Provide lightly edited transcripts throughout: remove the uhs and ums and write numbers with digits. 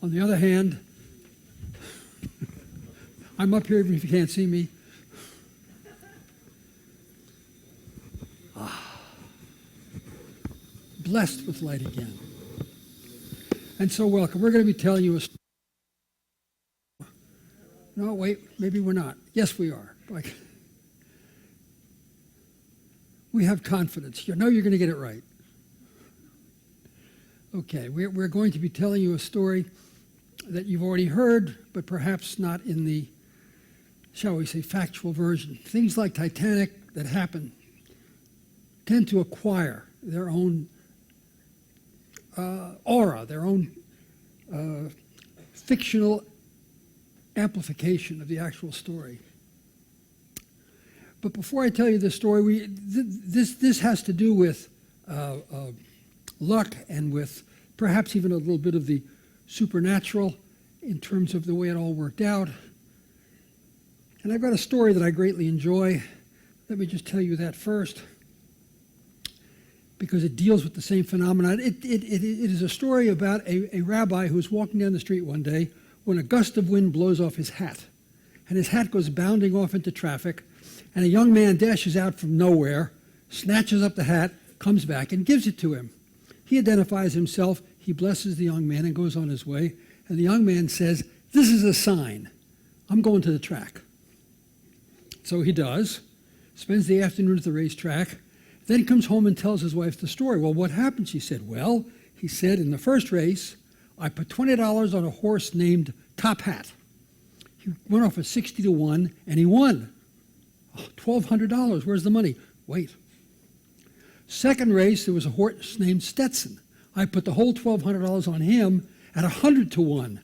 On the other hand, I'm up here even if you can't see me. Blessed with light again. And so welcome. We're going to be telling you a story. No, wait, maybe we're not. Yes, we are. We have confidence. You know you're going to get it right. Okay, we're going to be telling you a story that you've already heard, but perhaps not in the, shall we say, factual version. Things like Titanic that happen tend to acquire their own aura, their own fictional amplification of the actual story. But before I tell you this story, this has to do with luck and with perhaps even a little bit of the supernatural in terms of the way it all worked out. And I've got a story that I greatly enjoy. Let me just tell you that first, because it deals with the same phenomenon. It is a story about a rabbi who was walking down the street one day when a gust of wind blows off his hat, and his hat goes bounding off into traffic, and a young man dashes out from nowhere, snatches up the hat, comes back, and gives it to him. He identifies himself, he blesses the young man and goes on his way, and the young man says, "This is a sign. I'm going to the track." So he does, spends the afternoon at the racetrack, then comes home and tells his wife the story. Well, what happened? She said, well, he said, in the first race, I put $20 on a horse named Top Hat. He went off at 60 to 1, and he won. Oh, $1,200. Where's the money? Wait. Second race, there was a horse named Stetson. I put the whole $1,200 on him at 100 to 1,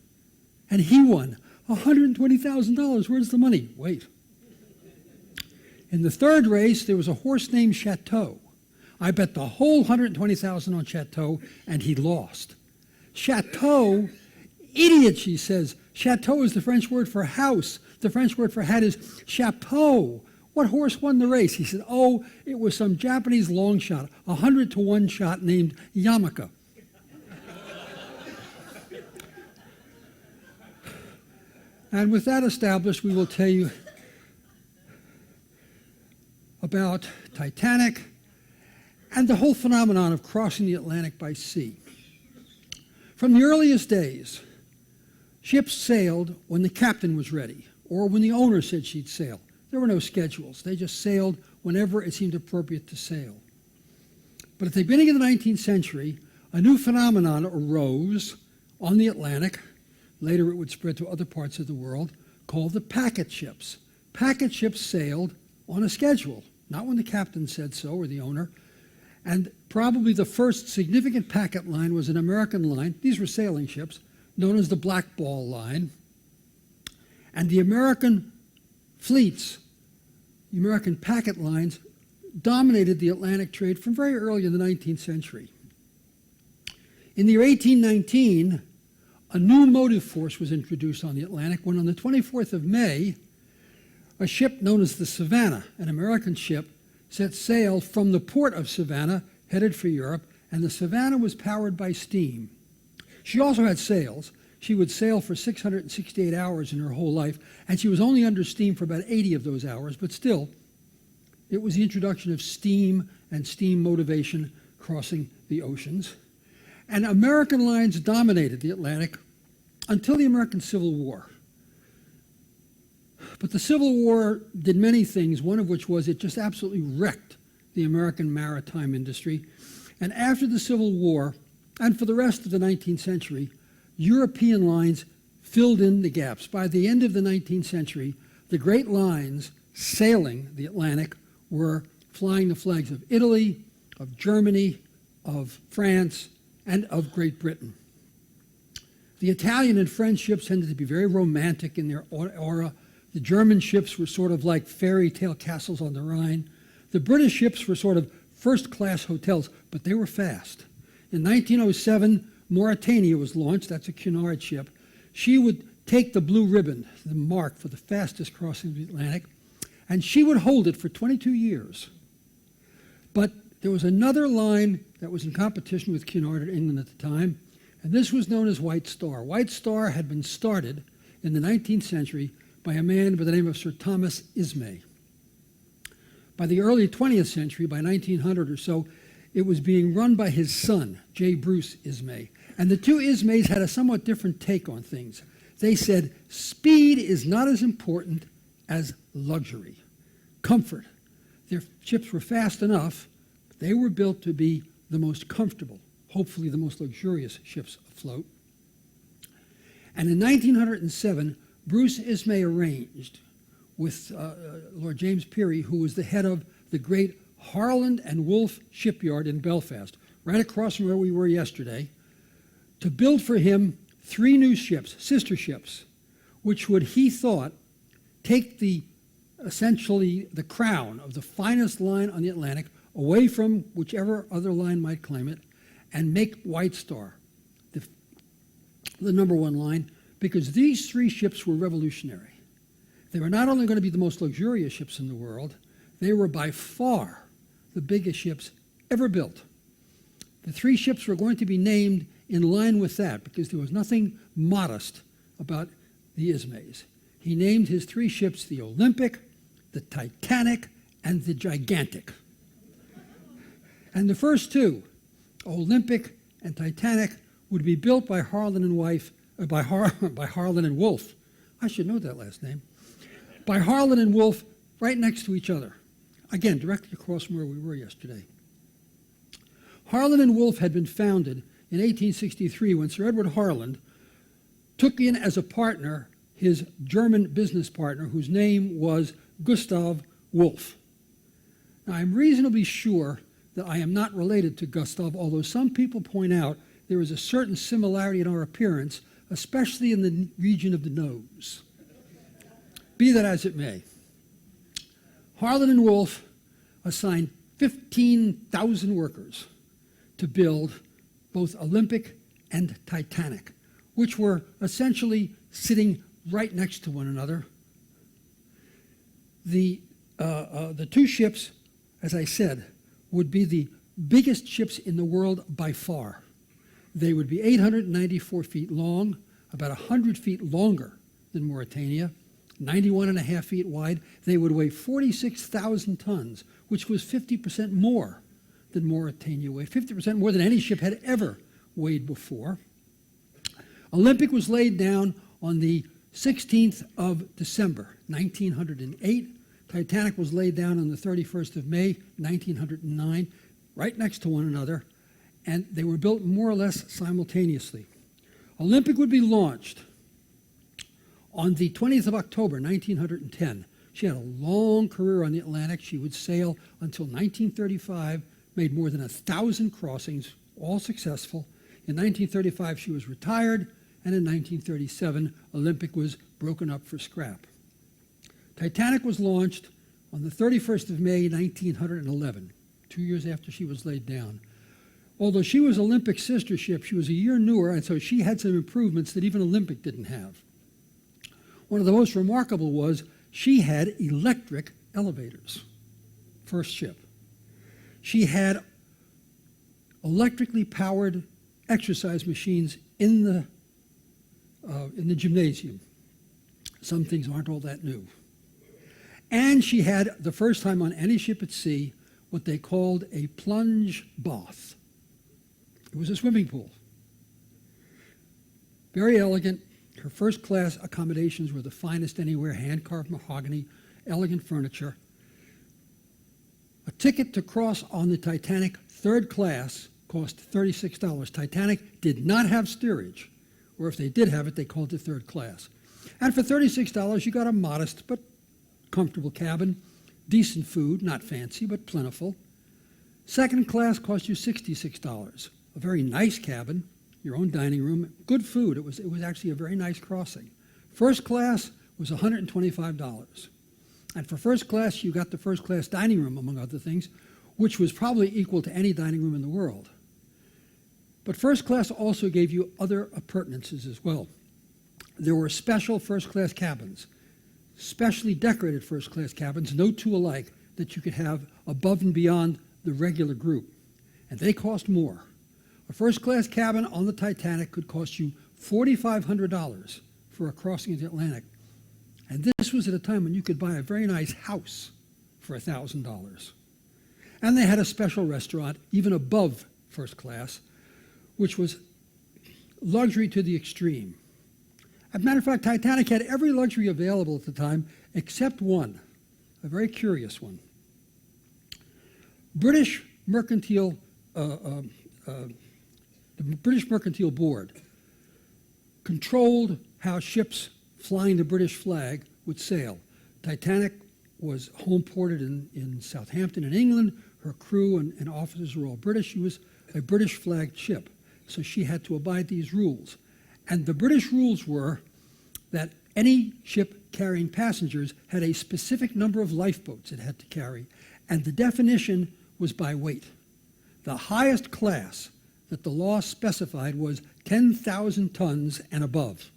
and he won. $120,000. Where's the money? Wait. In the third race, there was a horse named Chateau. I bet the whole $120,000 on Chateau, and he lost. Chateau, idiot, she says. Chateau is the French word for house. The French word for hat is chapeau. What horse won the race? He said, oh, it was some Japanese long shot, 100 to 1 shot named Yamaka. And with that established, we will tell you about Titanic and the whole phenomenon of crossing the Atlantic by sea. From the earliest days, ships sailed when the captain was ready, or when the owner said she'd sail. There were no schedules. They just sailed whenever it seemed appropriate to sail. But at the beginning of the 19th century, a new phenomenon arose on the Atlantic. Later it would spread to other parts of the world, called the packet ships. Packet ships sailed on a schedule, not when the captain said so or the owner. And probably the first significant packet line was an American line. These were sailing ships, known as the Black Ball Line. And the American fleets, the American packet lines, dominated the Atlantic trade from very early in the 19th century. In the year 1819, a new motive force was introduced on the Atlantic when on the 24th of May, a ship known as the Savannah, an American ship, set sail from the port of Savannah, headed for Europe, and the Savannah was powered by steam. She also had sails. She would sail for 668 hours in her whole life, and she was only under steam for about 80 of those hours, but still, it was the introduction of steam and steam motivation crossing the oceans. And American lines dominated the Atlantic until the American Civil War. But the Civil War did many things, one of which was it just absolutely wrecked the American maritime industry. And after the Civil War, and for the rest of the 19th century, European lines filled in the gaps. By the end of the 19th century, the great lines sailing the Atlantic were flying the flags of Italy, of Germany, of France, and of Great Britain. The Italian and French ships tended to be very romantic in their aura. The German ships were sort of like fairy tale castles on the Rhine. The British ships were sort of first-class hotels, but they were fast. In 1907, Mauretania was launched. That's a Cunard ship. She would take the blue ribbon, the mark for the fastest crossing of the Atlantic, and she would hold it for 22 years. But there was another line that was in competition with Cunard in England at the time, And this was known as White Star. White Star had been started in the 19th century by a man by the name of Sir Thomas Ismay. By the early 20th century, by 1900 or so, it was being run by his son, J. Bruce Ismay. And the two Ismays had a somewhat different take on things. They said, speed is not as important as luxury, comfort. Their ships were fast enough, but they were built to be the most comfortable, hopefully the most luxurious ships afloat. And in 1907, Bruce Ismay arranged with Lord James Peary, who was the head of the great Harland and Wolff shipyard in Belfast, right across from where we were yesterday, to build for him 3 new ships, sister ships, which would, he thought, take essentially the crown of the finest line on the Atlantic away from whichever other line might claim it, and make White Star the number 1 line, because these 3 ships were revolutionary. They were not only going to be the most luxurious ships in the world, they were by far the biggest ships ever built. The 3 ships were going to be named in line with that, because there was nothing modest about the Ismays. He named his 3 ships the Olympic, the Titanic, and the Gigantic. And the first 2, Olympic and Titanic, would be built by Harland and Wolff. I should know that last name. By Harland and Wolff, right next to each other. Again, directly across from where we were yesterday. Harland and Wolff had been founded in 1863 when Sir Edward Harland took in as a partner his German business partner, whose name was Gustav Wolff. Now, I'm reasonably sure that I am not related to Gustav, although some people point out there is a certain similarity in our appearance, especially in the region of the nose. Be that as it may, Harland and Wolff assigned 15,000 workers to build both Olympic and Titanic, which were essentially sitting right next to one another. The 2 ships, as I said, would be the biggest ships in the world by far. They would be 894 feet long, about 100 feet longer than Mauretania, 91.5 feet wide. They would weigh 46,000 tons, which was 50% more than Mauretania weighed, 50% more than any ship had ever weighed before. Olympic was laid down on the 16th of December, 1908. Titanic was laid down on the 31st of May, 1909, right next to one another, and they were built more or less simultaneously. Olympic would be launched on the 20th of October, 1910. She had a long career on the Atlantic. She would sail until 1935, made more than 1,000 crossings, all successful. In 1935, she was retired, and in 1937, Olympic was broken up for scrap. Titanic was launched on the 31st of May, 1911, 2 years after she was laid down. Although she was Olympic's sister ship, she was a year newer, and so she had some improvements that even Olympic didn't have. One of the most remarkable was she had electric elevators, first ship. She had electrically powered exercise machines in the gymnasium. Some things aren't all that new. And she had, the first time on any ship at sea, what they called a plunge bath. It was a swimming pool. Very elegant. Her first class accommodations were the finest anywhere, hand-carved mahogany, elegant furniture. A ticket to cross on the Titanic third class cost $36. Titanic did not have steerage, or if they did have it, they called it third class. And for $36, you got a modest but comfortable cabin, decent food, not fancy, but plentiful. Second class cost you $66. A very nice cabin, your own dining room, good food. It was actually a very nice crossing. First class was $125. And for first class, you got the first class dining room, among other things, which was probably equal to any dining room in the world. But first class also gave you other appurtenances as well. There were special first class cabins, specially decorated first class cabins, no two alike, that you could have above and beyond the regular group. And they cost more. A first-class cabin on the Titanic could cost you $4,500 for a crossing of the Atlantic. And this was at a time when you could buy a very nice house for $1,000. And they had a special restaurant, even above first class, which was luxury to the extreme. As a matter of fact, Titanic had every luxury available at the time except one, a very curious one. The British Mercantile Board controlled how ships flying the British flag would sail. Titanic was home ported in Southampton in England. Her crew and officers were all British. She was a British flagged ship, so she had to abide these rules. And the British rules were that any ship carrying passengers had a specific number of lifeboats it had to carry, and the definition was by weight. The highest class that the law specified was 10,000 tons and above.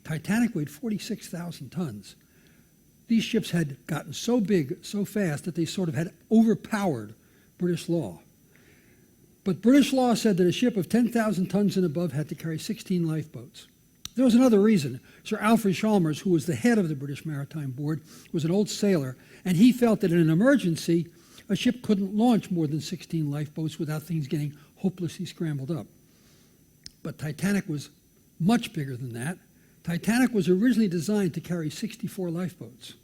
Titanic weighed 46,000 tons. These ships had gotten so big so fast that they sort of had overpowered British law. But British law said that a ship of 10,000 tons and above had to carry 16 lifeboats. There was another reason. Sir Alfred Chalmers, who was the head of the British Maritime Board, was an old sailor, and he felt that in an emergency, a ship couldn't launch more than 16 lifeboats without things getting hopelessly scrambled up. But Titanic was much bigger than that. Titanic was originally designed to carry 64 lifeboats.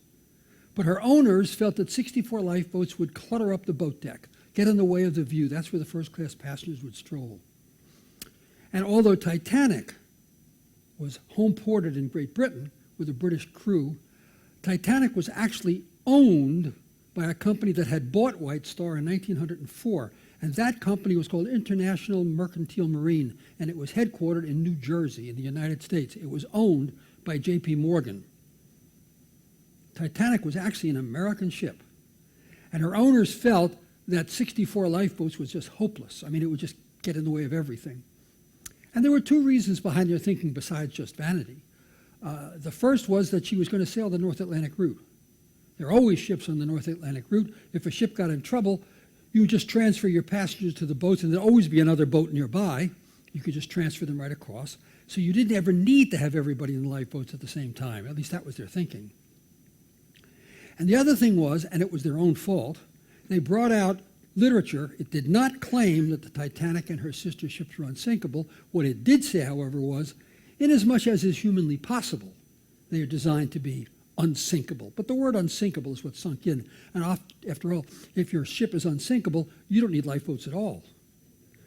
But her owners felt that 64 lifeboats would clutter up the boat deck, get in the way of the view. That's where the first-class passengers would stroll. And although Titanic was home ported in Great Britain with a British crew, Titanic was actually owned by a company that had bought White Star in 1904. And that company was called International Mercantile Marine, and it was headquartered in New Jersey in the United States. It was owned by J.P. Morgan. Titanic was actually an American ship, and her owners felt that 64 lifeboats was just hopeless. I mean, it would just get in the way of everything. And there were two reasons behind their thinking besides just vanity. The first was that she was going to sail the North Atlantic route. There are always ships on the North Atlantic route. If a ship got in trouble, you would just transfer your passengers to the boats, and there'd always be another boat nearby. You could just transfer them right across. So you didn't ever need to have everybody in the lifeboats at the same time. At least that was their thinking. And the other thing was, and it was their own fault, they brought out literature. It did not claim that the Titanic and her sister ships were unsinkable. What it did say, however, was, inasmuch as is humanly possible, they are designed to be unsinkable. But the word unsinkable is what sunk in. And after all, if your ship is unsinkable, you don't need lifeboats at all.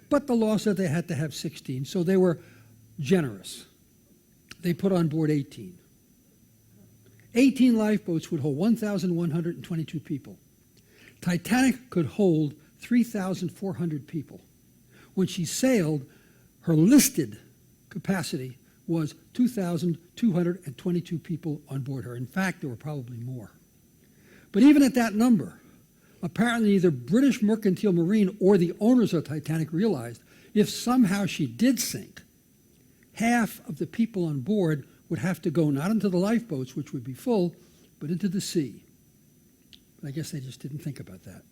But the law said they had to have 16, so they were generous. They put on board 18. 18 lifeboats would hold 1,122 people. Titanic could hold 3,400 people. When she sailed, her listed capacity was 2,222 people on board her. In fact, there were probably more. But even at that number, apparently neither British Mercantile Marine or the owners of Titanic realized if somehow she did sink, half of the people on board would have to go not into the lifeboats, which would be full, but into the sea. But I guess they just didn't think about that.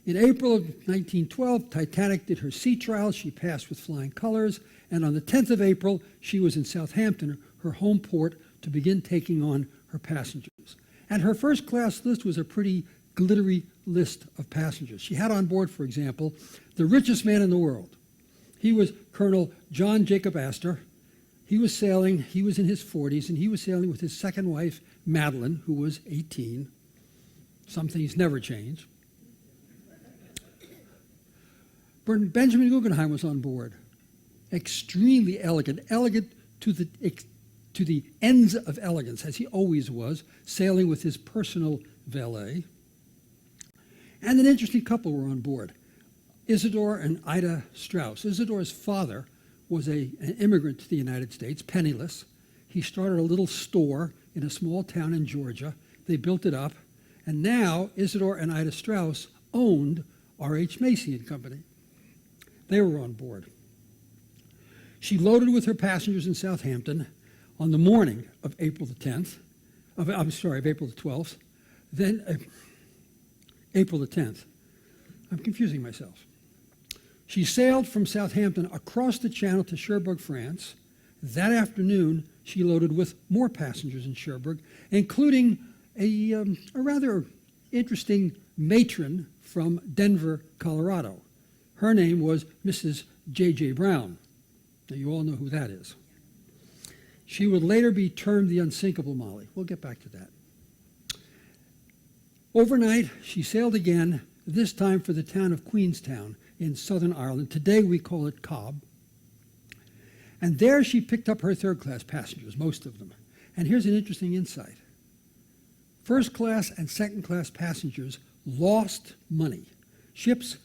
In April of 1912, Titanic did her sea trials. She passed with flying colors. And on the 10th of April, she was in Southampton, her home port, to begin taking on her passengers. And her first class list was a pretty glittery list of passengers. She had on board, for example, the richest man in the world. He was Colonel John Jacob Astor. He was sailing, he was in his 40s, and he was sailing with his second wife, Madeline, who was 18. Some things never change. Benjamin Guggenheim was on board. Extremely elegant to the ends of elegance, as he always was, sailing with his personal valet. And an interesting couple were on board, Isidore and Ida Strauss. Isidore's father was an immigrant to the United States, penniless. He started a little store in a small town in Georgia. They built it up, and now Isidore and Ida Strauss owned R.H. Macy and Company. They were on board. She loaded with her passengers in Southampton on the morning of April the 10th, of April the 12th, then April the 10th. I'm confusing myself. She sailed from Southampton across the Channel to Cherbourg, France. That afternoon, she loaded with more passengers in Cherbourg, including a rather interesting matron from Denver, Colorado. Her name was Mrs. J.J. Brown. Now, you all know who that is. She would later be termed the Unsinkable Molly. We'll get back to that. Overnight, she sailed again, this time for the town of Queenstown in southern Ireland. Today we call it Cobb. And there she picked up her third-class passengers, most of them. And here's an interesting insight. First-class and second-class passengers lost money. Ships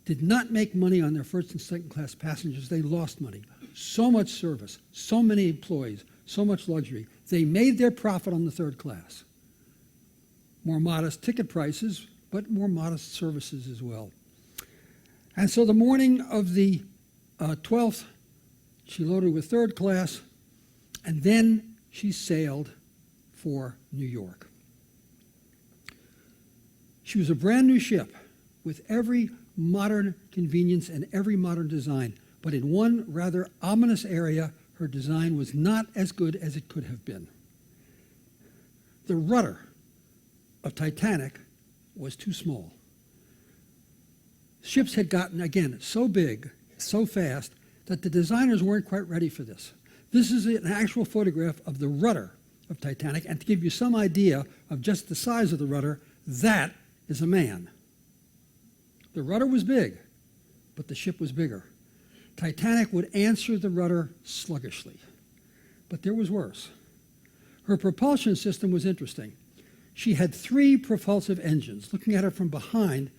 did not make money on their first and second-class passengers. They lost money. So much service, so many employees, so much luxury. They made their profit on the third class. More modest ticket prices, but more modest services as well. And so the morning of the 12th, she loaded with third class, and then she sailed for New York. She was a brand new ship with every modern convenience and every modern design, but in one rather ominous area, her design was not as good as it could have been. The rudder of Titanic was too small. Ships had gotten, again, so big, so fast, that the designers weren't quite ready for this. This is an actual photograph of the rudder of Titanic, and to give you some idea of just the size of the rudder, that is a man. The rudder was big, but the ship was bigger. Titanic would answer the rudder sluggishly, but there was worse. Her propulsion system was interesting. She had 3 propulsive engines. Looking at her from behind,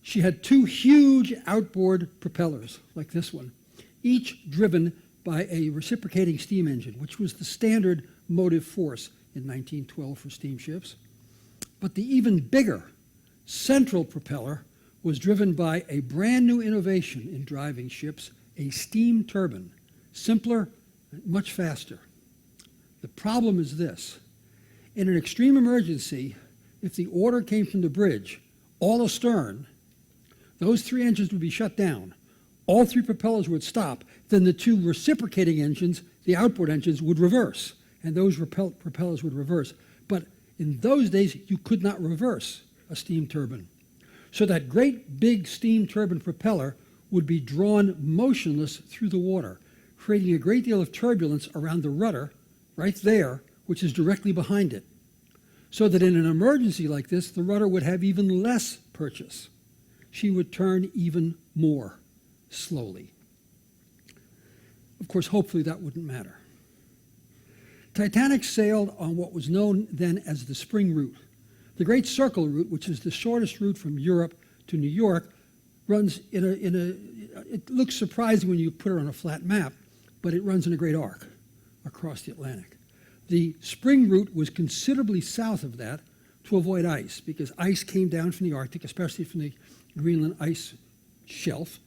she had 2 huge outboard propellers, like this one, each driven by a reciprocating steam engine, which was the standard motive force in 1912 for steamships. But the even bigger central propeller was driven by a brand new innovation in driving ships, a steam turbine, simpler, much faster. The problem is this. In an extreme emergency, if the order came from the bridge, all astern, those 3 engines would be shut down. All 3 propellers would stop. Then the 2 reciprocating engines, the outboard engines, would reverse, and those propellers would reverse. But in those days, you could not reverse a steam turbine. So that great big steam turbine propeller would be drawn motionless through the water, creating a great deal of turbulence around the rudder, right there, which is directly behind it. So that in an emergency like this, the rudder would have even less purchase. She would turn even more slowly. Of course, hopefully that wouldn't matter. Titanic sailed on what was known then as the spring route. The Great Circle route, which is the shortest route from Europe to New York, runs it looks surprising when you put it on a flat map, but it runs in a great arc across the Atlantic. The spring route was considerably south of that to avoid ice, because ice came down from the Arctic, especially from the Greenland ice shelf.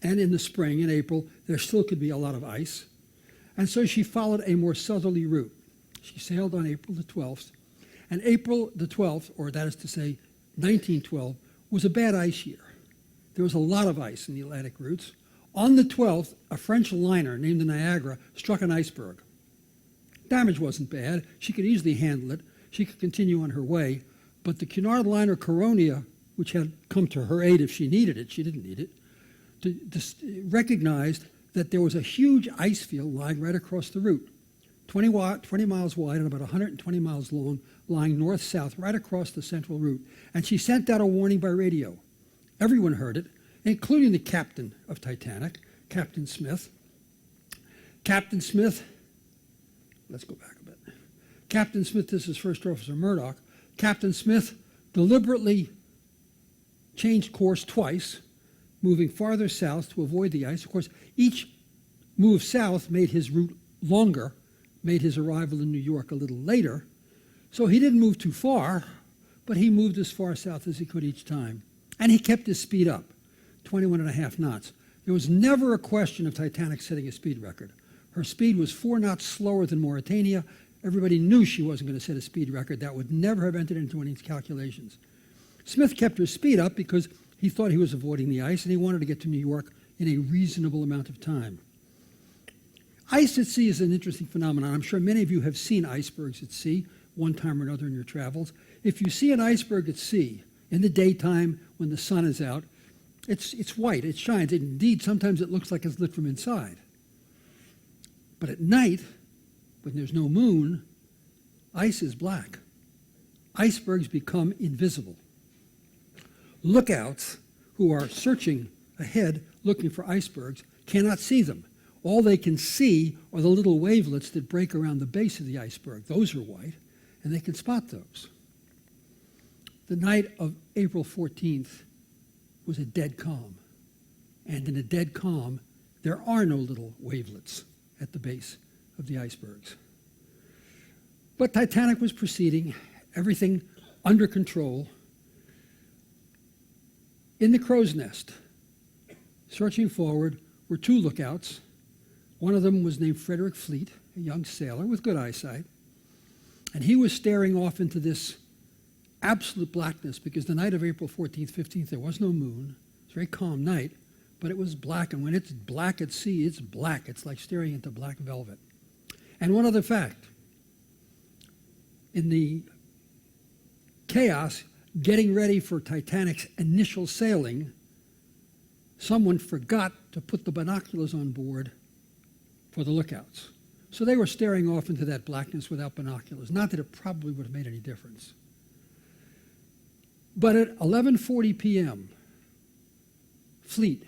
And in the spring, in April, there still could be a lot of ice. And so she followed a more southerly route. She sailed on April the 12th. And April the 12th, or that is to say 1912, was a bad ice year. There was a lot of ice in the Atlantic routes. On the 12th, a French liner named the Niagara struck an iceberg. Damage wasn't bad. She could easily handle it. She could continue on her way. But the Cunard liner Coronia, which had come to her aid if she needed it, she didn't need it, recognized that there was a huge ice field lying right across the route, 20 miles wide and about 120 miles long, lying north-south right across the central route. And she sent out a warning by radio. Everyone heard it, including the captain of Titanic, Captain Smith. Captain Smith, let's go back a bit. Captain Smith, this is First Officer Murdoch. Captain Smith deliberately changed course twice, moving farther south to avoid the ice. Of course, each move south made his route longer, made his arrival in New York a little later. So he didn't move too far, but he moved as far south as he could each time. And he kept his speed up, 21.5 knots. There was never a question of Titanic setting a speed record. Her speed was 4 knots slower than Mauritania. Everybody knew she wasn't going to set a speed record. That would never have entered into any calculations. Smith kept her speed up because He thought he was avoiding the ice, and he wanted to get to New York in a reasonable amount of time. Ice at sea is an interesting phenomenon. I'm sure many of you have seen icebergs at sea one time or another in your travels. If you see an iceberg at sea in the daytime when the sun is out, it's white, it shines. Indeed, sometimes it looks like it's lit from inside. But at night, when there's no moon, ice is black. Icebergs become invisible. Lookouts who are searching ahead looking for icebergs cannot see them. All they can see are the little wavelets that break around the base of the iceberg. Those are white, and they can spot those. The night of April 14th was a dead calm. And in a dead calm, there are no little wavelets at the base of the icebergs. But Titanic was proceeding, everything under control. In the crow's nest, searching forward, were two lookouts. One of them was named Frederick Fleet, a young sailor with good eyesight. And he was staring off into this absolute blackness because the night of April 14th, 15th, there was no moon. It was a very calm night, but it was black. And when it's black at sea, it's black. It's like staring into black velvet. And one other fact. In the chaos getting ready for Titanic's initial sailing, someone forgot to put the binoculars on board for the lookouts. So they were staring off into that blackness without binoculars. Not that it probably would have made any difference. But at 11:40 p.m., Fleet,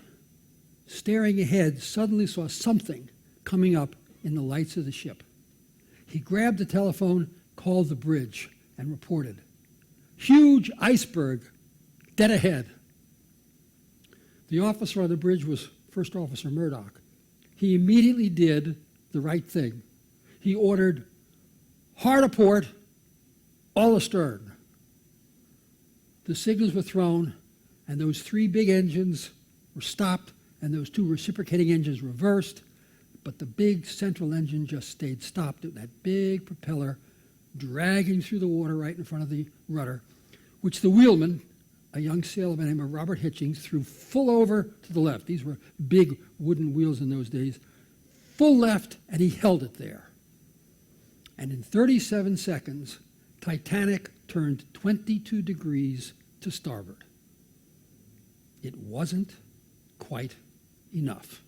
staring ahead, suddenly saw something coming up in the lights of the ship. He grabbed the telephone, called the bridge, and reported, "Huge iceberg, dead ahead." The officer on the bridge was First Officer Murdoch. He immediately did the right thing. He ordered, "Hard aport, all astern." The signals were thrown, and those three big engines were stopped, and those two reciprocating engines reversed, but the big central engine just stayed stopped. That big propeller dragging through the water right in front of the rudder, which the wheelman, a young sailor by the name of Robert Hitchings, threw full over to the left. These were big wooden wheels in those days. Full left, and he held it there. And in 37 seconds, Titanic turned 22 degrees to starboard. It wasn't quite enough.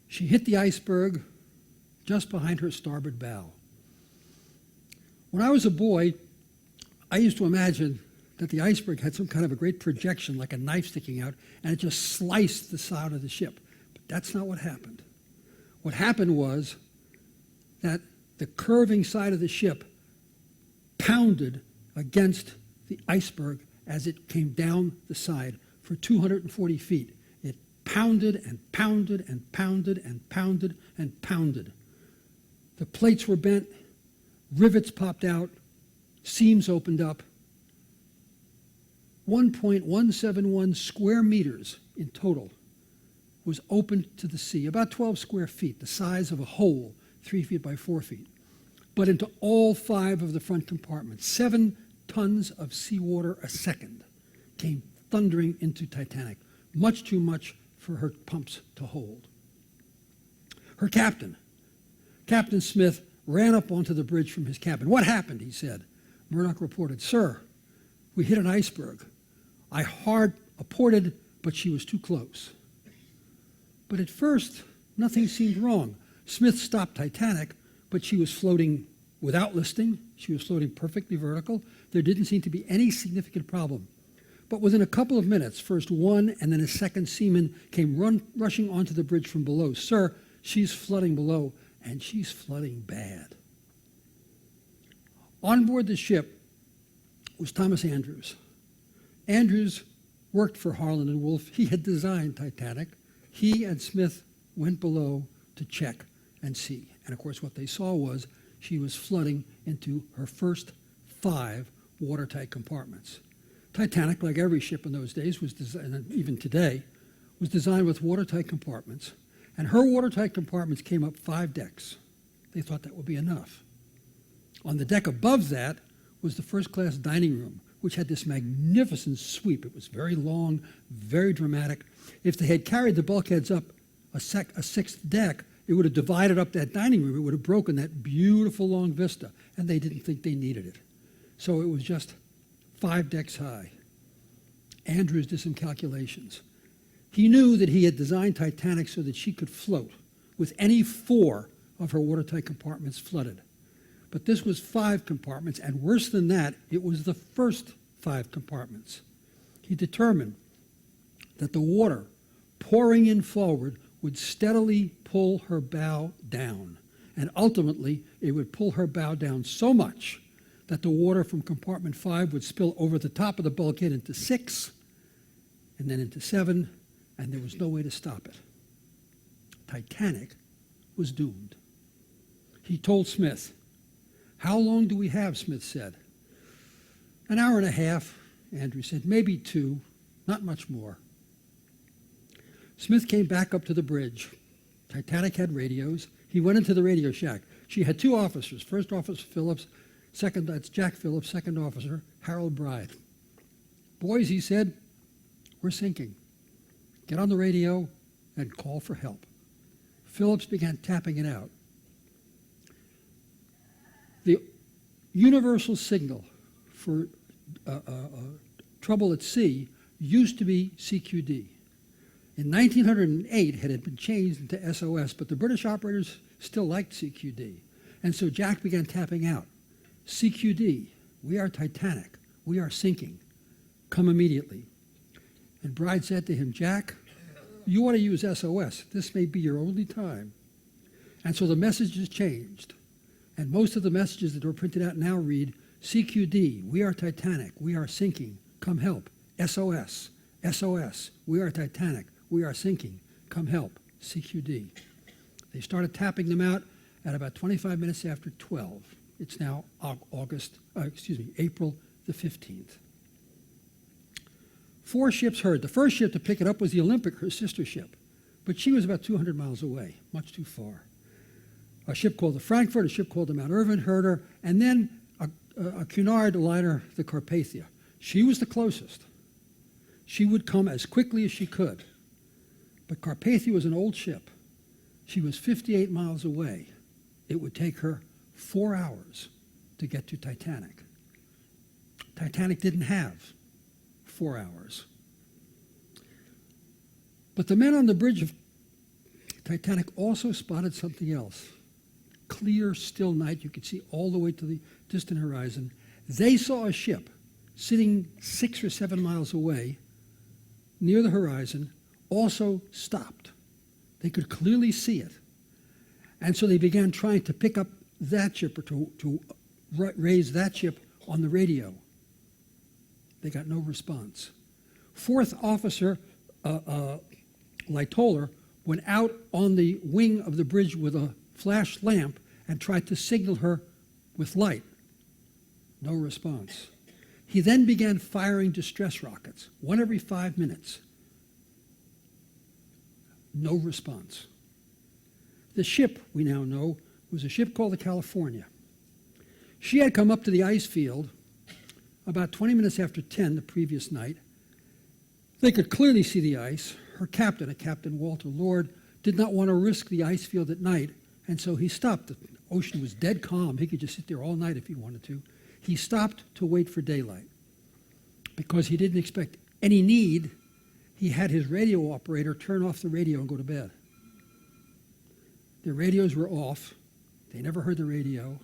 She hit the iceberg just behind her starboard bow. When I was a boy, I used to imagine that the iceberg had some kind of a great projection, like a knife sticking out, and it just sliced the side of the ship. But that's not what happened. What happened was that the curving side of the ship pounded against the iceberg as it came down the side for 240 feet. It pounded and pounded and pounded and pounded and pounded. The plates were bent, rivets popped out, seams opened up. 1.171 square meters in total was opened to the sea, about 12 square feet, the size of a hole, 3 feet by 4 feet, but into all 5 of the front compartments. 7 tons of seawater a second came thundering into Titanic, much too much for her pumps to hold. Her captain, Captain Smith, ran up onto the bridge from his cabin. "What happened?" he said. Murdoch reported, "Sir, we hit an iceberg. I hard apported, but she was too close." But at first, nothing seemed wrong. Smith stopped Titanic, but she was floating without listing. She was floating perfectly vertical. There didn't seem to be any significant problem. But within a couple of minutes, first one and then a second seaman came rushing onto the bridge from below. "Sir, she's flooding below, and she's flooding bad." On board the ship was Thomas Andrews. Andrews worked for Harland and Wolff. He had designed Titanic. He and Smith went below to check and see. And of course, what they saw was she was flooding into her first 5 watertight compartments. Titanic, like every ship in those days, was designed, and even today, was designed with watertight compartments. And her watertight compartments came up 5 decks. They thought that would be enough. On the deck above that was the first-class dining room which had this magnificent sweep. It was very long, very dramatic. If they had carried the bulkheads up a sixth deck, it would have divided up that dining room. It would have broken that beautiful long vista, and they didn't think they needed it. So it was just 5 decks high. Andrews did some calculations. He knew that he had designed Titanic so that she could float with any 4 of her watertight compartments flooded. But this was 5 compartments, and worse than that, it was the first 5 compartments. He determined that the water pouring in forward would steadily pull her bow down, and ultimately it would pull her bow down so much that the water from compartment 5 would spill over the top of the bulkhead into 6, and then into 7, and there was no way to stop it. Titanic was doomed. He told Smith, "How long do we have?" Smith said. "An hour and a half," Andrews said. "Maybe 2, not much more." Smith came back up to the bridge. Titanic had radios. He went into the radio shack. She had 2 officers. First officer Phillips, that's Jack Phillips, second officer Harold Bride. "Boys," he said, "we're sinking. Get on the radio and call for help." Phillips began tapping it out. The universal signal for trouble at sea used to be CQD. In 1908, it had been changed into SOS, but the British operators still liked CQD. And so Jack began tapping out, "CQD, we are Titanic. We are sinking. Come immediately." And Bride said to him, "Jack, you ought to use SOS. This may be your only time." And so the messages changed. And most of the messages that are printed out now read, "CQD, we are Titanic. We are sinking. Come help. SOS. SOS, we are Titanic. We are sinking. Come help. CQD." They started tapping them out at about 25 minutes after 12. It's now April the 15th. 4 ships heard. The first ship to pick it up was the Olympic, her sister ship, but she was about 200 miles away, much too far. A ship called the Frankfurt, a ship called the Mount Irving heard her, and then a Cunard liner, the Carpathia. She was the closest. She would come as quickly as she could. But Carpathia was an old ship. She was 58 miles away. It would take her 4 hours to get to Titanic. Titanic didn't have 4 hours. But the men on the bridge of Titanic also spotted something else. Clear, still night. You could see all the way to the distant horizon. They saw a ship sitting 6 or 7 miles away near the horizon, also stopped. They could clearly see it. And so they began trying to pick up that ship or to raise that ship on the radio. They got no response. 4th Officer Lightoller went out on the wing of the bridge with a flash lamp and tried to signal her with light. No response. He then began firing distress rockets, 1 every 5 minutes. No response. The ship, we now know, was a ship called the California. She had come up to the ice field about 20 minutes after 10 the previous night. They could clearly see the ice. Her captain, a Captain Walter Lord, did not want to risk the ice field at night, and so he stopped. The ocean was dead calm. He could just sit there all night if he wanted to. He stopped to wait for daylight. Because he didn't expect any need, he had his radio operator turn off the radio and go to bed. Their radios were off. They never heard the radio.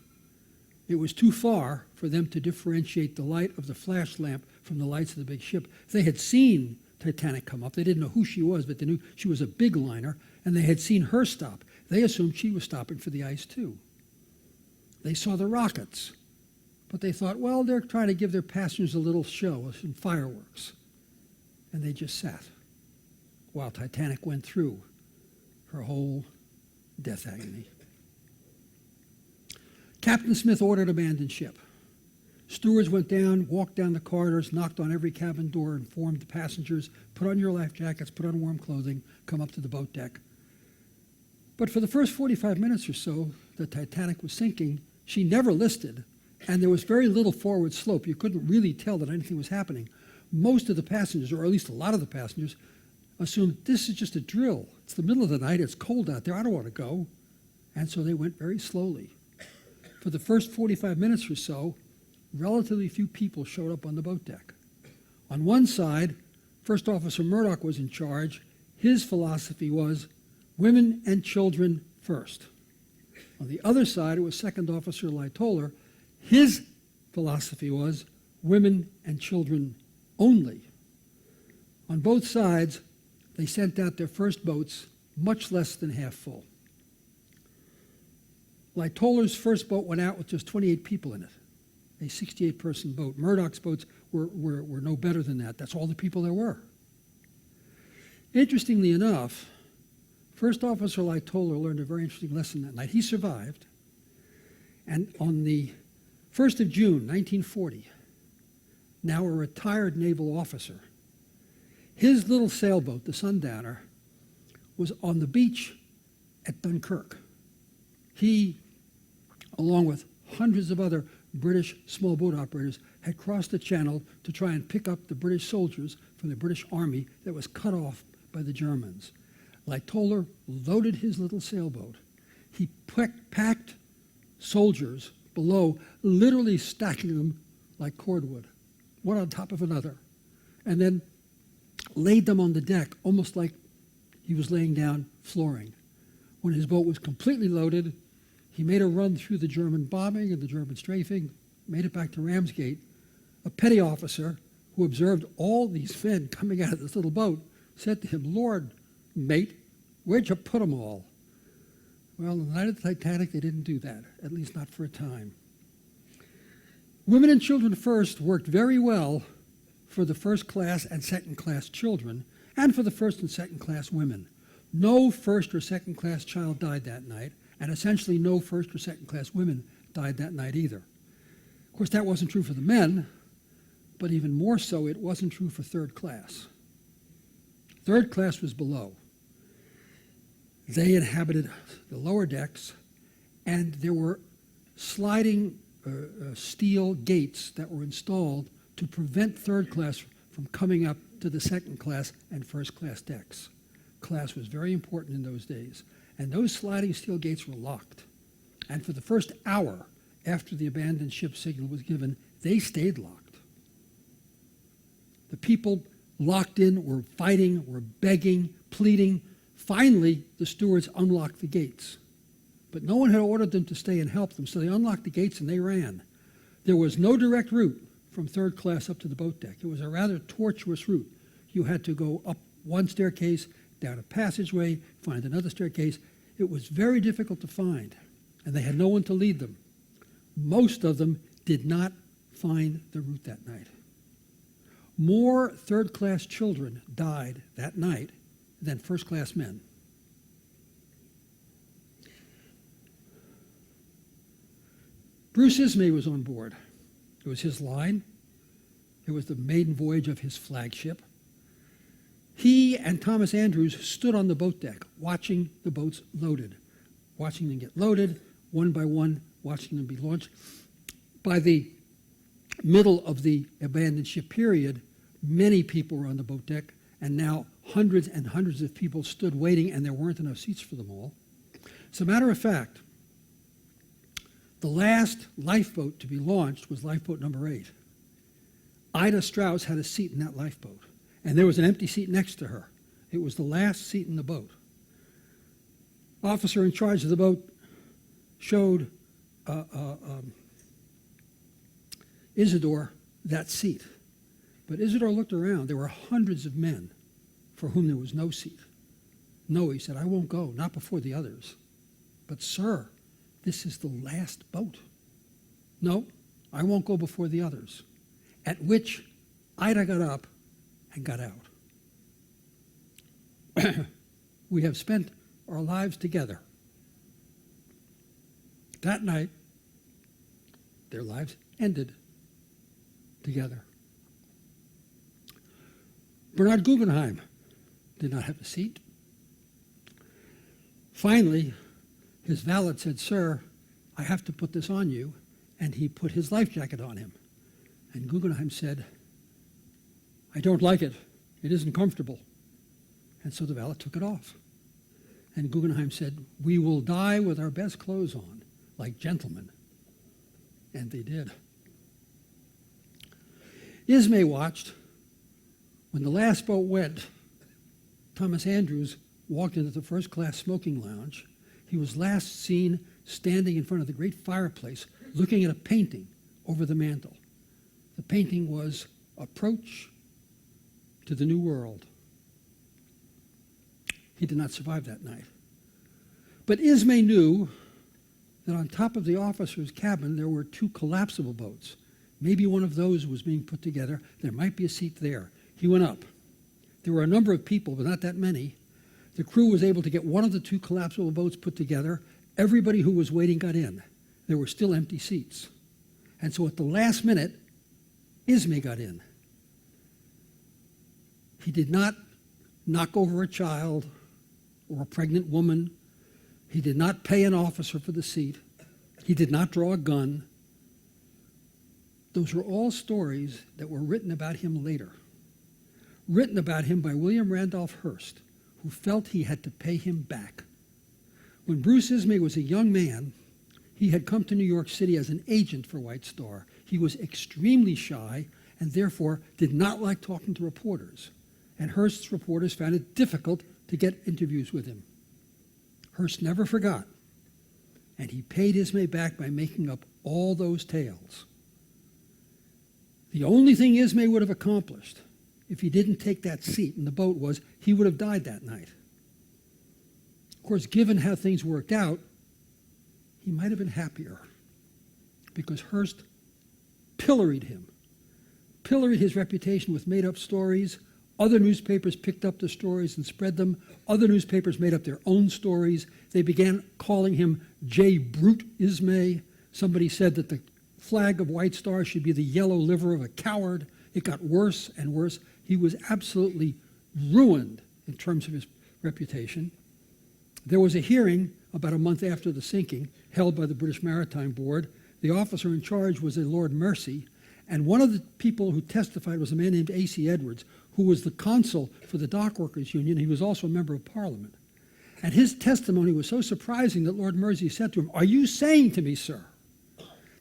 It was too far for them to differentiate the light of the flash lamp from the lights of the big ship. They had seen Titanic come up. They didn't know who she was, but they knew she was a big liner, and they had seen her stop. They assumed she was stopping for the ice, too. They saw the rockets, but they thought, well, they're trying to give their passengers a little show, some fireworks. And they just sat while Titanic went through her whole death agony. Captain Smith ordered abandon ship. Stewards went down, walked down the corridors, knocked on every cabin door, informed the passengers, put on your life jackets, put on warm clothing, come up to the boat deck. But for the first 45 minutes or so, the Titanic was sinking. She never listed, and there was very little forward slope. You couldn't really tell that anything was happening. Most of the passengers, or at least a lot of the passengers, assumed this is just a drill. It's the middle of the night, it's cold out there, I don't want to go. And so they went very slowly. For the first 45 minutes or so, relatively few people showed up on the boat deck. On one side, First Officer Murdoch was in charge. His philosophy was women and children first. On the other side, it was Second Officer Lightoller. His philosophy was women and children only. On both sides, they sent out their first boats much less than half full. Lightoller's first boat went out with just 28 people in it, a 68-person boat. Murdoch's boats were no better than that. That's all the people there were. Interestingly enough, First Officer Lightoller learned a very interesting lesson that night. He survived, and on the 1st of June, 1940, now a retired naval officer, his little sailboat, the Sundowner, was on the beach at Dunkirk. He, along with hundreds of other British small boat operators, had crossed the channel to try and pick up the British soldiers from the British Army that was cut off by the Germans. Lightoller loaded his little sailboat. He packed soldiers below, literally stacking them like cordwood, one on top of another, and then laid them on the deck, almost like he was laying down flooring. When his boat was completely loaded, he made a run through the German bombing and the German strafing, made it back to Ramsgate. A petty officer who observed all these men coming out of this little boat said to him, "Lord, mate, where'd you put them all?" Well, on the night of the Titanic, they didn't do that, at least not for a time. Women and children first worked very well for the first class and second class children, and for the first and second class women. No first or second class child died that night, and essentially no first or second class women died that night either. Of course, that wasn't true for the men, but even more so, it wasn't true for third class. Third class was below. They inhabited the lower decks, and there were sliding steel gates that were installed to prevent third class from coming up to the second class and first class decks. Class was very important in those days, and those sliding steel gates were locked. And for the first hour after the abandoned ship signal was given, they stayed locked. The people locked in were fighting, were begging, pleading. Finally, the stewards unlocked the gates. But no one had ordered them to stay and help them, so they unlocked the gates and they ran. There was no direct route from third class up to the boat deck. It was a rather tortuous route. You had to go up one staircase, down a passageway, find another staircase. It was very difficult to find, and they had no one to lead them. Most of them did not find the route that night. More third-class children died that night than first-class men. Bruce Ismay was on board. It was his line. It was the maiden voyage of his flagship. He and Thomas Andrews stood on the boat deck, watching the boats loaded, watching them get loaded, one by one, watching them be launched. By the middle of the abandoned ship period, many people were on the boat deck, and now hundreds and hundreds of people stood waiting, and there weren't enough seats for them all. As a matter of fact, the last lifeboat to be launched was lifeboat number 8. Ida Strauss had a seat in that lifeboat, and there was an empty seat next to her. It was the last seat in the boat. Officer in charge of the boat showed Isidore that seat. But Isidore looked around. There were hundreds of men for whom there was no seat. No, he said, I won't go, not before the others. But, sir, this is the last boat. No, I won't go before the others. At which Ida got up and got out. We have spent our lives together. That night, their lives ended together. Bernard Guggenheim did not have a seat. Finally, his valet said, Sir, I have to put this on you. and he put his life jacket on him. And Guggenheim said, "I don't like it. It isn't comfortable." And so the valet took it off. And Guggenheim said, "We will die with our best clothes on, like gentlemen." And they did. Ismay watched. When the last boat went, Thomas Andrews walked into the first-class smoking lounge. He was last seen standing in front of the great fireplace, looking at a painting over the mantel. The painting was Approach to the New World. He did not survive that night. But Ismay knew that on top of the officer's cabin there were 2 collapsible boats. Maybe one of those was being put together. There might be a seat there. He went up. There were a number of people, but not that many. The crew was able to get one of the 2 collapsible boats put together. Everybody who was waiting got in. There were still empty seats. And so at the last minute, Ismay got in. He did not knock over a child or a pregnant woman. He did not pay an officer for the seat. He did not draw a gun. Those were all stories that were written about him later. Written about him by William Randolph Hearst, who felt he had to pay him back. When Bruce Ismay was a young man, he had come to New York City as an agent for White Star. He was extremely shy and therefore did not like talking to reporters. And Hearst's reporters found it difficult to get interviews with him. Hearst never forgot, and he paid Ismay back by making up all those tales. The only thing Ismay would have accomplished if he didn't take that seat in the boat was he would have died that night. Of course, given how things worked out, he might have been happier because Hearst pilloried him, pilloried his reputation with made-up stories. Other newspapers picked up the stories and spread them. Other newspapers made up their own stories. They began calling him J. Brute Ismay. Somebody said that the flag of White Star should be the yellow liver of a coward. It got worse and worse. He was absolutely ruined in terms of his reputation. There was a hearing about a month after the sinking held by the British Maritime Board. The officer in charge was a Lord Mersey, and one of the people who testified was a man named A.C. Edwards, who was the consul for the Dock Workers Union. He was also a member of Parliament. And his testimony was so surprising that Lord Mersey said to him, "Are you saying to me, sir,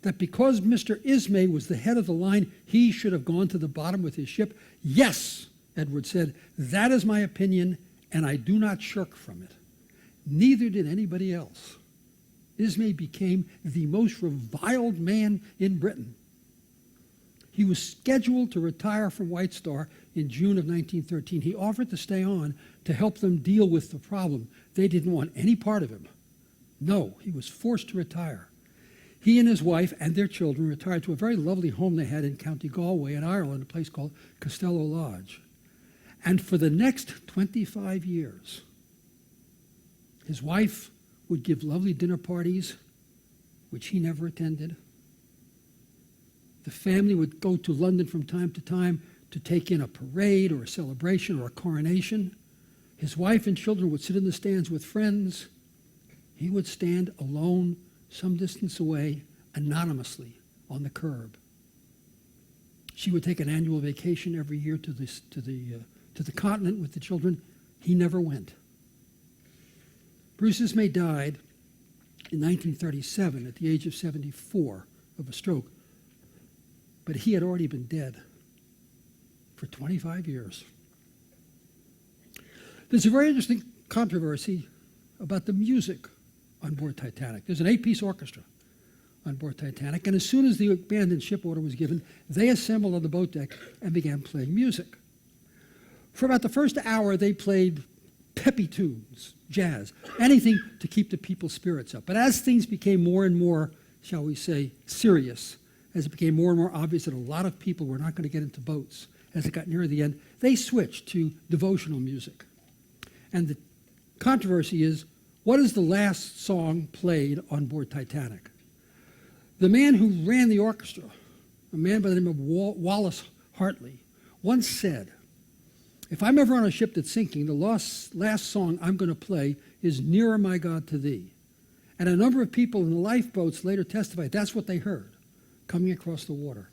that because Mr. Ismay was the head of the line, he should have gone to the bottom with his ship?" "Yes," Edwards said, "that is my opinion, and I do not shirk from it." Neither did anybody else. Ismay became the most reviled man in Britain. He was scheduled to retire from White Star in June of 1913. He offered to stay on to help them deal with the problem. They didn't want any part of him. No, he was forced to retire. He and his wife and their children retired to a very lovely home they had in County Galway in Ireland, a place called Costello Lodge. And for the next 25 years, his wife would give lovely dinner parties, which he never attended. The family would go to London from time to time to take in a parade or a celebration or a coronation. His wife and children would sit in the stands with friends. He would stand alone some distance away, anonymously, on the curb. She would take an annual vacation every year to the continent with the children. He never went. Bruce Ismay died in 1937 at the age of 74 of a stroke. But he had already been dead for 25 years. There's a very interesting controversy about the music on board Titanic. There's an 8-piece orchestra on board Titanic, and as soon as the abandoned ship order was given, they assembled on the boat deck and began playing music. For about the first hour, they played peppy tunes, jazz, anything to keep the people's spirits up. But as things became more and more, shall we say, serious, as it became more and more obvious that a lot of people were not going to get into boats, as it got nearer the end, they switched to devotional music. And the controversy is, what is the last song played on board Titanic? The man who ran the orchestra, a man by the name of Wallace Hartley, once said, "If I'm ever on a ship that's sinking, the last song I'm going to play is 'Nearer, My God, to Thee.'" And a number of people in the lifeboats later testified that's what they heard. coming across the water.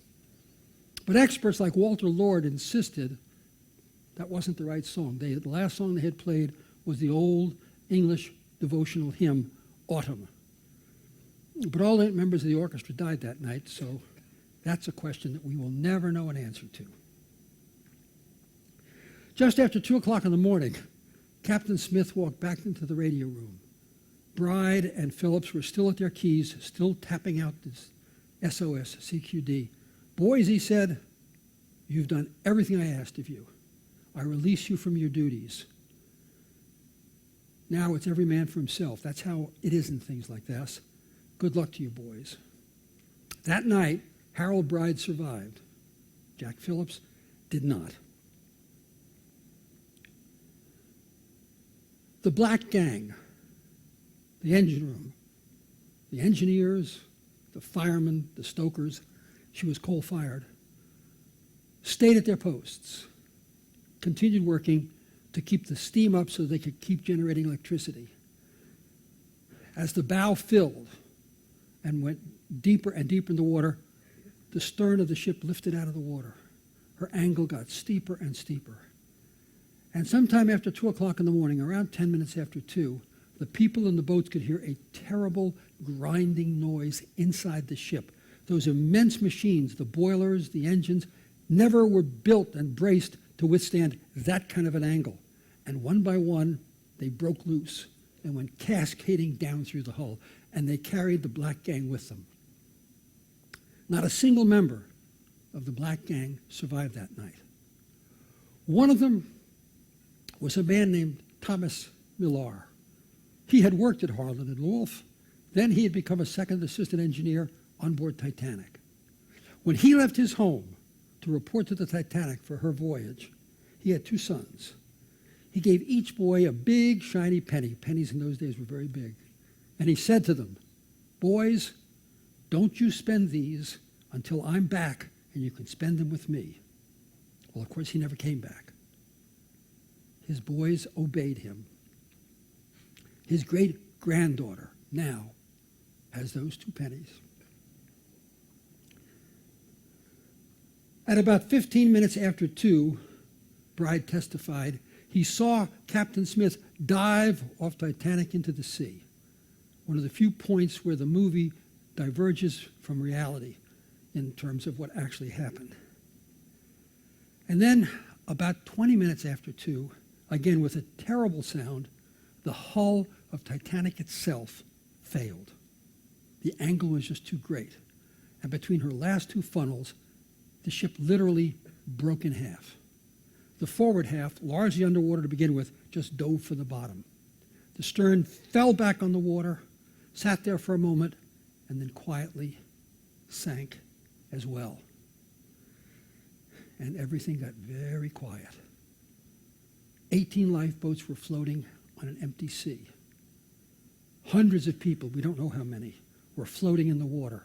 But experts like Walter Lord insisted that wasn't the right song. The last song they had played was the old English devotional hymn, Autumn. But all 8 members of the orchestra died that night, so that's a question that we will never know an answer to. Just after 2 o'clock in the morning, Captain Smith walked back into the radio room. Bride and Phillips were still at their keys, still tapping out this SOS, CQD. Boys, he said, you've done everything I asked of you. I release you from your duties. Now it's every man for himself. That's how it is in things like this. Good luck to you, boys. That night, Harold Bride survived. Jack Phillips did not. The Black Gang, the engine room, the engineers, the firemen, the stokers, she was coal-fired, stayed at their posts, continued working to keep the steam up so they could keep generating electricity. As the bow filled and went deeper and deeper in the water, the stern of the ship lifted out of the water. Her angle got steeper and steeper. And sometime after 2 o'clock in the morning, around 10 minutes after 2, the people in the boats could hear a terrible grinding noise inside the ship. Those immense machines, the boilers, the engines, never were built and braced to withstand that kind of an angle. And one by one, they broke loose and went cascading down through the hull, and they carried the Black Gang with them. Not a single member of the Black Gang survived that night. One of them was a man named Thomas Millar. He had worked at Harlan and Wolff. Then he had become a second assistant engineer on board Titanic. When he left his home to report to the Titanic for her voyage, he had 2 sons. He gave each boy a big, shiny penny. Pennies in those days were very big. And he said to them, boys, don't you spend these until I'm back and you can spend them with me. Well, of course, he never came back. His boys obeyed him. His great-granddaughter now has those 2 pennies. At about 15 minutes after 2, Bride testified, he saw Captain Smith dive off Titanic into the sea, one of the few points where the movie diverges from reality in terms of what actually happened. And then, about 20 minutes after 2, again with a terrible sound, the hull of Titanic itself failed. The angle was just too great. And between her last 2 funnels, the ship literally broke in half. The forward half, largely underwater to begin with, just dove for the bottom. The stern fell back on the water, sat there for a moment, and then quietly sank as well. And everything got very quiet. 18 lifeboats were floating on an empty sea. Hundreds of people, we don't know how many, were floating in the water.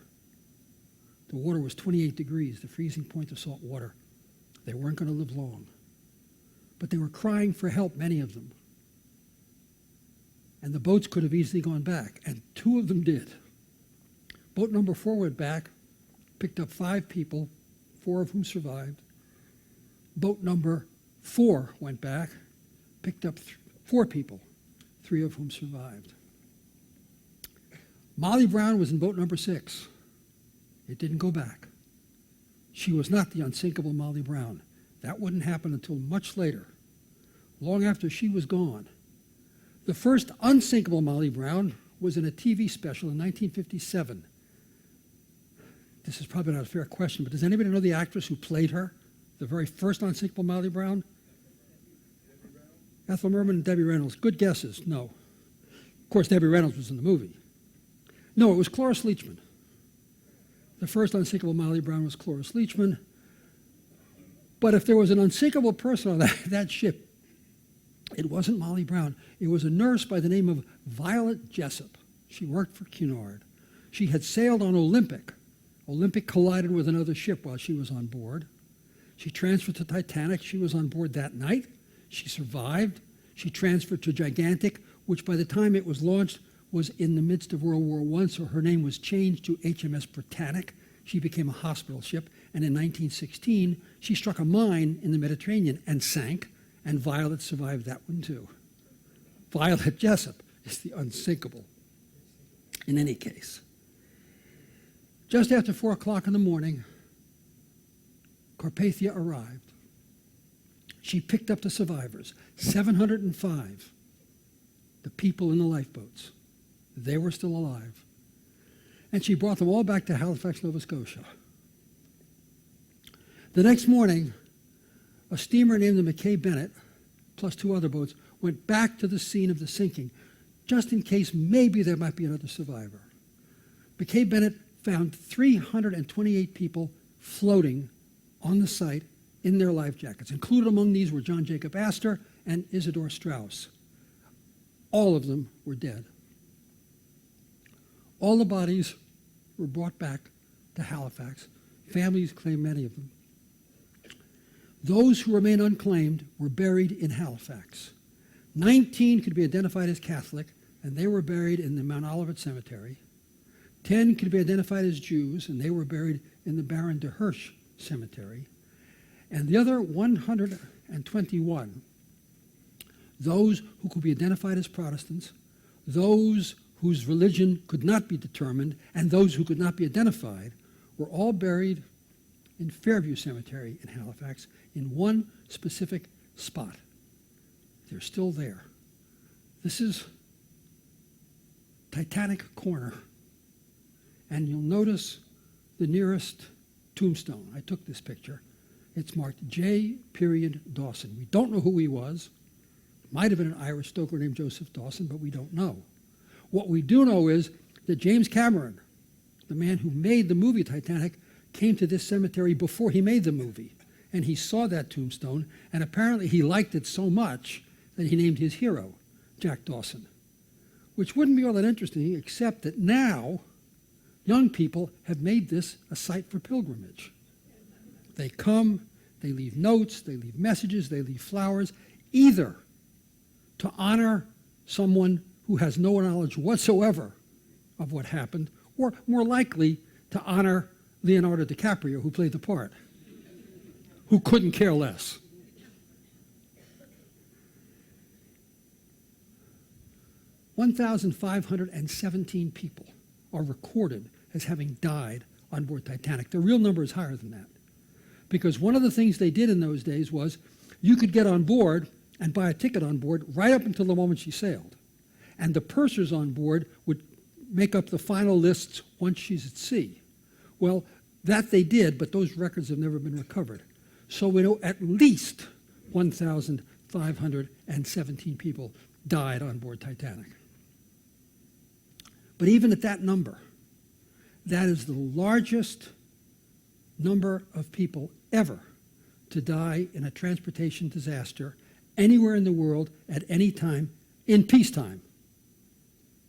The water was 28 degrees, the freezing point of salt water. They weren't going to live long. But they were crying for help, many of them. And the boats could have easily gone back, and 2 of them did. Boat number 4 went back, picked up 5 people, 4 of whom survived. Boat number 4 went back, picked up 4 people, 3 of whom survived. Molly Brown was in boat number 6. It didn't go back. She was not the unsinkable Molly Brown. That wouldn't happen until much later, long after she was gone. The first unsinkable Molly Brown was in a TV special in 1957. This is probably not a fair question, but does anybody know the actress who played her? The very first unsinkable Molly Brown? Ethel Merman and Debbie Reynolds. Good guesses. No. Of course, Debbie Reynolds was in the movie. No, it was Cloris Leachman. The first unsinkable Molly Brown was Cloris Leachman. But if there was an unsinkable person on that ship, it wasn't Molly Brown. It was a nurse by the name of Violet Jessup. She worked for Cunard. She had sailed on Olympic. Olympic collided with another ship while she was on board. She transferred to Titanic. She was on board that night. She survived. She transferred to Gigantic, which by the time it was launched was in the midst of World War I, so her name was changed to HMS Britannic. she became a hospital ship, and in 1916, she struck a mine in the Mediterranean and sank, and Violet survived that one too. Violet Jessup is the unsinkable. In any case, just after 4 o'clock in the morning, Carpathia arrived. She picked up the survivors, 705, the people in the lifeboats. They were still alive. And she brought them all back to Halifax, Nova Scotia. The next morning, a steamer named the McKay Bennett, plus 2 other boats, went back to the scene of the sinking, just in case maybe there might be another survivor. McKay Bennett found 328 people floating on the site in their life jackets. Included among these were John Jacob Astor and Isidore Straus. All of them were dead. All the bodies were brought back to Halifax. Families claimed many of them. Those who remained unclaimed were buried in Halifax. 19 could be identified as Catholic, and they were buried in the Mount Olivet Cemetery. 10 could be identified as Jews, and they were buried in the Baron de Hirsch Cemetery. And the other 121, those who could be identified as Protestants, those whose religion could not be determined, and those who could not be identified, were all buried in Fairview Cemetery in Halifax in one specific spot. They're still there. This is Titanic Corner. And you'll notice the nearest tombstone. I took this picture. It's marked J. Dawson. We don't know who he was. Might have been an Irish stoker named Joseph Dawson, but we don't know. What we do know is that James Cameron, the man who made the movie Titanic, came to this cemetery before he made the movie. And he saw that tombstone, and apparently he liked it so much that he named his hero Jack Dawson, which wouldn't be all that interesting, except that now young people have made this a site for pilgrimage. They come, they leave notes, they leave messages, they leave flowers, either to honor someone who has no knowledge whatsoever of what happened, or more likely to honor Leonardo DiCaprio, who played the part, who couldn't care less. "1,517 people are recorded as having died on board Titanic. The real number is higher than that, because one of the things they did in those days was you could get on board and buy a ticket on board right up until the moment she sailed. And the pursers on board would make up the final lists once she's at sea. Well, that they did, but those records have never been recovered. So we know at least 1,517 people died on board Titanic. But even at that number, that is the largest number of people ever to die in a transportation disaster anywhere in the world at any time in peacetime.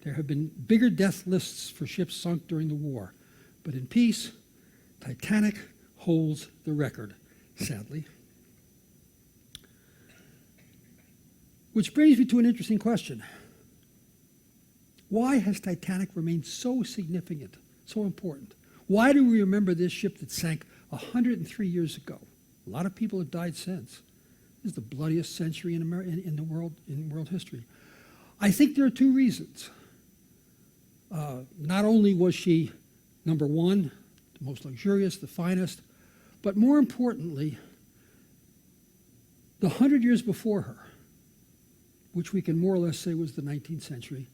There have been bigger death lists for ships sunk during the war, but in peace, Titanic holds the record, sadly. Which brings me to an interesting question. Why has Titanic remained so significant, so important? Why do we remember this ship that sank 103 years ago? A lot of people have died since. This is the bloodiest century in world history. I think there are 2 reasons. Not only was she, number one, the most luxurious, the finest, but more importantly, the 100 years before her, which we can more or less say was the 19th century,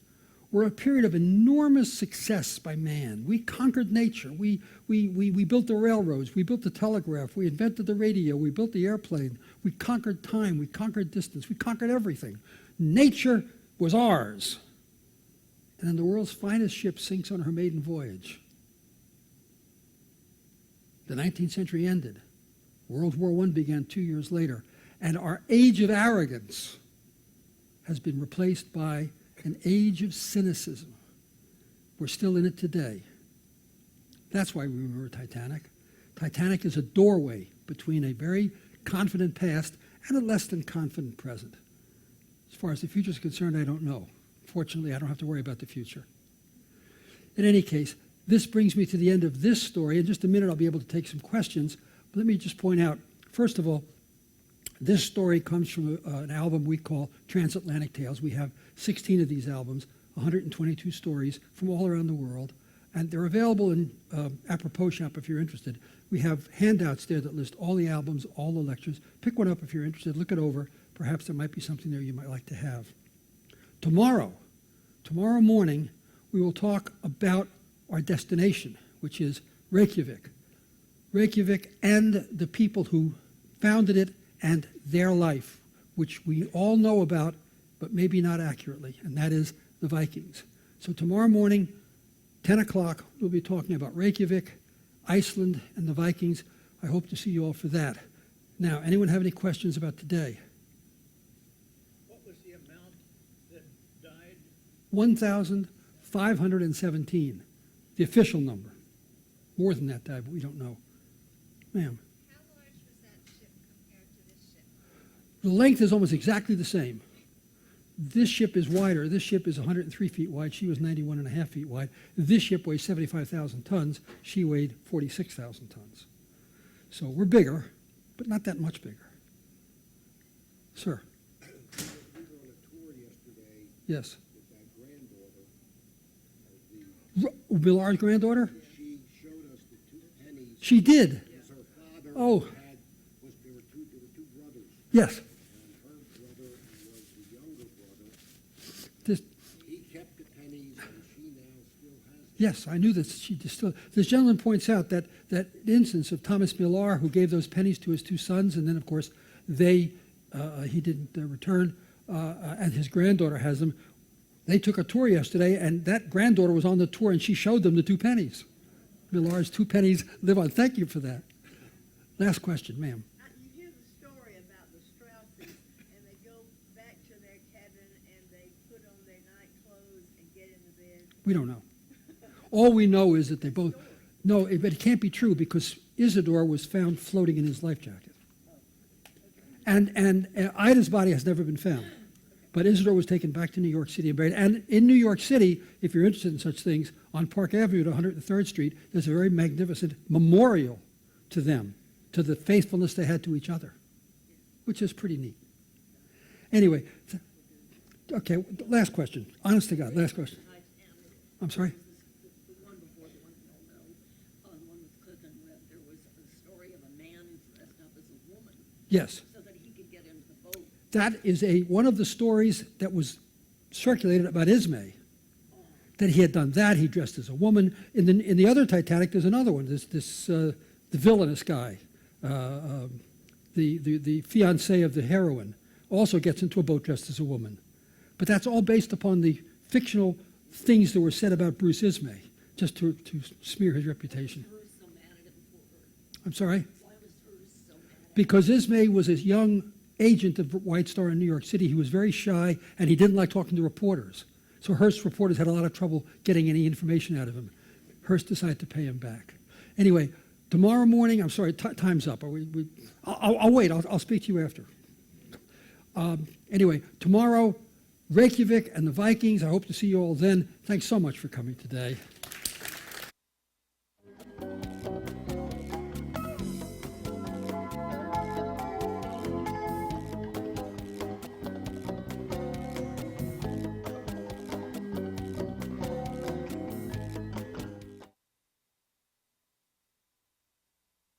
were a period of enormous success by man. We conquered nature. We built the railroads. We built the telegraph. We invented the radio. We built the airplane. We conquered time. We conquered distance. We conquered everything. Nature was ours. And then the world's finest ship sinks on her maiden voyage. The 19th century ended. World War I began 2 years later. And our age of arrogance has been replaced by an age of cynicism. We're still in it today. That's why we remember Titanic. Titanic is a doorway between a very confident past and a less than confident present. As far as the future is concerned, I don't know. Fortunately, I don't have to worry about the future. In any case, this brings me to the end of this story. In just a minute, I'll be able to take some questions. But let me just point out, first of all, this story comes from an album we call Transatlantic Tales. We have 16 of these albums, 122 stories from all around the world. And they're available in Apropos Shop if you're interested. We have handouts there that list all the albums, all the lectures. Pick one up if you're interested. Look it over. Perhaps there might be something there you might like to have. Tomorrow morning, we will talk about our destination, which is Reykjavik. Reykjavik and the people who founded it and their life, which we all know about, but maybe not accurately, and that is the Vikings. So tomorrow morning, 10 o'clock, we'll be talking about Reykjavik, Iceland, and the Vikings. I hope to see you all for that. Now, anyone have any questions about today? What was the amount that died? 1,517, the official number. More than that died, but we don't know. Ma'am. How large was that ship compared to this ship? The length is almost exactly the same. This ship is wider. This ship is 103 feet wide. She was 91.5 feet wide. This ship weighs 75,000 tons. She weighed 46,000 tons. So we're bigger, but not that much bigger. Sir? We were on a tour yesterday Yes. with that granddaughter of the, Millar's granddaughter? she showed us the two pennies. She did. Because her father Oh. there were two brothers. Yes. And her brother was the younger brother. This, He kept the pennies and she now still has them. yes, I knew that she still. This gentleman points out that instance of Thomas Millar, who gave those pennies to his two sons, and then, of course, he didn't return, and his granddaughter has them. They took a tour yesterday, and that granddaughter was on the tour, and she showed them the two pennies. Millar's two pennies live on. Thank you for that. Last question, ma'am. You hear the story about the Strausses, and they go back to their cabin and they put on their night clothes and get into bed. We don't know. All we know is that they both. No, but it can't be true because Isidore was found floating in his life jacket. And Ida's body has never been found. But Isidore was taken back to New York City and buried. And in New York City, if you're interested in such things, on Park Avenue at 103rd Street, there's a very magnificent memorial to them, to the faithfulness they had to each other, which is pretty neat. Anyway, okay, last question. Honest to God, last question. I'm sorry? The one before the one we all know, the one with Cliff and Webb, there was a story of a man who dressed up as a woman Yes. so that he could get into the boat. That is one of the stories that was circulated about Ismay. That he had done that. He dressed as a woman. In the other Titanic, there's another one. The villainous guy, the fiancé of the heroine, also gets into a boat dressed as a woman. But that's all based upon the fictional things that were said about Bruce Ismay, just to smear his reputation. Why was hers so mad at him for her? I'm sorry? Why was hers so mad at him? Because Ismay was a young agent of White Star in New York City. He was very shy, and he didn't like talking to reporters. So Hearst reporters had a lot of trouble getting any information out of him. Hearst decided to pay him back. Anyway, tomorrow morning, I'm sorry, time's up. I'll wait. I'll speak to you after. Anyway, tomorrow, Reykjavik and the Vikings. I hope to see you all then. Thanks so much for coming today.